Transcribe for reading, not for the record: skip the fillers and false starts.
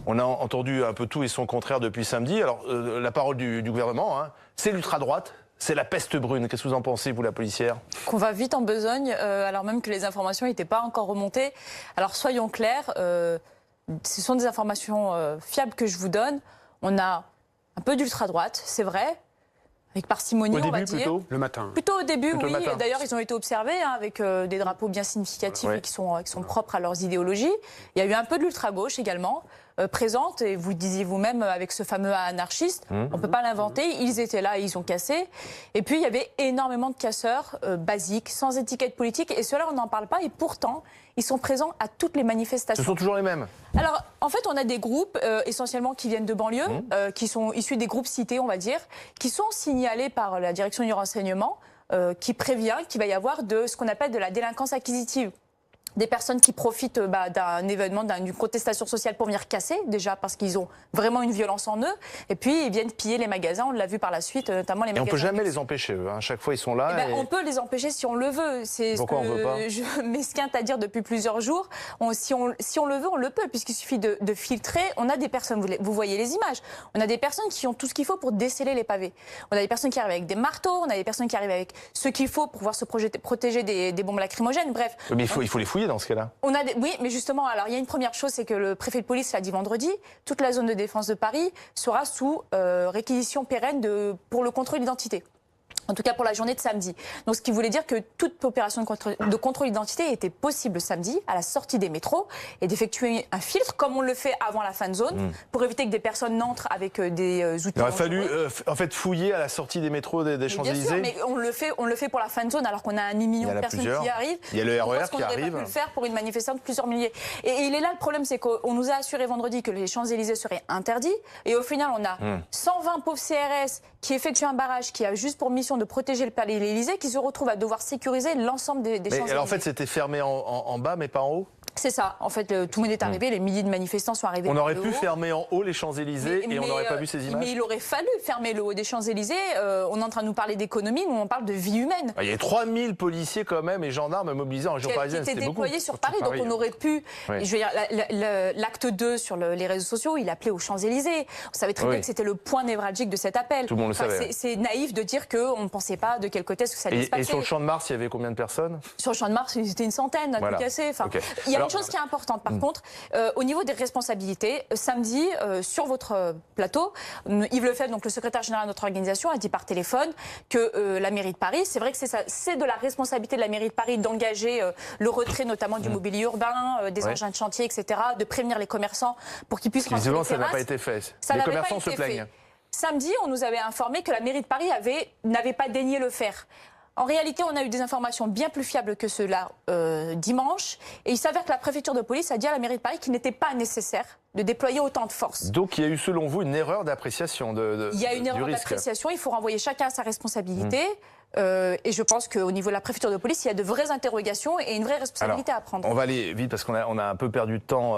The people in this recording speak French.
On a entendu un peu tout et son contraire depuis samedi. Alors, la parole du gouvernement, hein, c'est l'ultra-droite, c'est la peste brune. Qu'est-ce que vous en pensez, vous, la policière? Qu'on va vite en besogne, alors même que les informations n'étaient pas encore remontées. Alors, soyons clairs, ce sont des informations fiables que je vous donne. On a un peu d'ultra-droite, c'est vrai. Avec parcimonie, on va dire. Plutôt le matin. Plutôt au début, plutôt oui. D'ailleurs, ils ont été observés hein, avec des drapeaux bien significatifs et qui sont propres à leurs idéologies. Il y a eu un peu de l'ultra-gauche également, présente. Et vous disiez vous-même, avec ce fameux anarchiste, on ne peut pas l'inventer. Ils étaient là et ils ont cassé. Et puis, il y avait énormément de casseurs basiques, sans étiquette politique. Et ceux-là, on n'en parle pas. Et pourtant, ils sont présents à toutes les manifestations. Ce sont toujours les mêmes? Alors, en fait, on a des groupes, essentiellement qui viennent de banlieue, qui sont issus des groupes cités, on va dire, qui sont signalés par la direction du renseignement, qui prévient qu'il va y avoir de ce qu'on appelle de la délinquance acquisitive. Des personnes qui profitent d'un événement, d'une contestation sociale pour venir casser, déjà parce qu'ils ont vraiment une violence en eux, et puis ils viennent piller les magasins, on l'a vu par la suite, notamment les magasins. Et on peut jamais les empêcher, eux, hein. Chaque fois ils sont là. On peut les empêcher si on le veut. C'est Pourquoi ce on veut pas? que je m'esquinte à dire depuis plusieurs jours. Si on le veut, on le peut, puisqu'il suffit de filtrer. On a des personnes, vous voyez les images, on a des personnes qui ont tout ce qu'il faut pour déceler les pavés. On a des personnes qui arrivent avec des marteaux, on a des personnes qui arrivent avec ce qu'il faut pour pouvoir se protéger des bombes lacrymogènes, bref. Mais il faut les fouiller dans ce cas-là. Oui, mais justement, alors il y a une première chose, c'est que le préfet de police l'a dit vendredi, toute la zone de défense de Paris sera sous réquisition pérenne pour le contrôle d'identité. En tout cas pour la journée de samedi. Donc ce qui voulait dire que toute opération de contrôle d'identité était possible samedi à la sortie des métros et d'effectuer un filtre comme on le fait avant la fan zone pour éviter que des personnes n'entrent avec des outils. Il aurait fallu en fait fouiller à la sortie des métros des Champs-Élysées. Bien sûr, mais on le fait pour la fan zone alors qu'on a 1 million de personnes qui arrivent. Il y a le RER qui arrive. On ne le faire pour une manifestation de plusieurs milliers. Et il est là le problème, c'est qu'on nous a assuré vendredi que les Champs-Élysées seraient interdits et au final on a 120 pauvres CRS qui effectuent un barrage qui a juste pour mission de protéger le palais de l'Élysée qui se retrouve à devoir sécuriser l'ensemble des Champs-Élysées. Alors en fait, c'était fermé en bas, mais pas en haut? C'est ça. En fait, tout le monde est arrivé, les milliers de manifestants sont arrivés. On aurait pu fermer en haut les Champs-Élysées et on n'aurait pas vu ces images? Mais il aurait fallu fermer le haut des Champs-Élysées. On est en train de nous parler d'économie, nous on parle de vie humaine. Il y a 3000 policiers quand même et gendarmes mobilisés en région parisienne. C'était déployés sur Paris, donc on aurait pu... Je veux dire, l'acte 2 sur les réseaux sociaux, il appelait aux Champs-Élysées. On savait très bien que c'était le point névralgique de cet appel. Tout le monde le savait. C'est naïf de dire qu'on ne pensait pas de quel côté ça allait se passer. Et sur le Champ de Mars, il y avait combien de personnes? Sur le Champ de Mars, c'était une centaine, tout cassé. Enfin, il y a une chose qui est importante. Par contre, au niveau des responsabilités, samedi, sur votre plateau, Yves Lefebvre, donc le secrétaire général de notre organisation, a dit par téléphone que la mairie de Paris, c'est vrai que c'est de la responsabilité de la mairie de Paris d'engager le retrait notamment du mobilier urbain, des engins de chantier, etc., de prévenir les commerçants pour qu'ils puissent rentrer les terrasses. Ça n'a pas été fait. Les commerçants se plaignent. Samedi, on nous avait informé que la mairie de Paris n'avait pas daigné le faire. En réalité, on a eu des informations bien plus fiables que cela dimanche. Et il s'avère que la préfecture de police a dit à la mairie de Paris qu'il n'était pas nécessaire de déployer autant de force. Donc il y a eu, selon vous, une erreur d'appréciation Il y a une erreur d'appréciation. Il faut renvoyer chacun à sa responsabilité. Et je pense qu'au niveau de la préfecture de police, il y a de vraies interrogations et une vraie responsabilité à prendre. On va aller vite parce qu'on a un peu perdu de temps.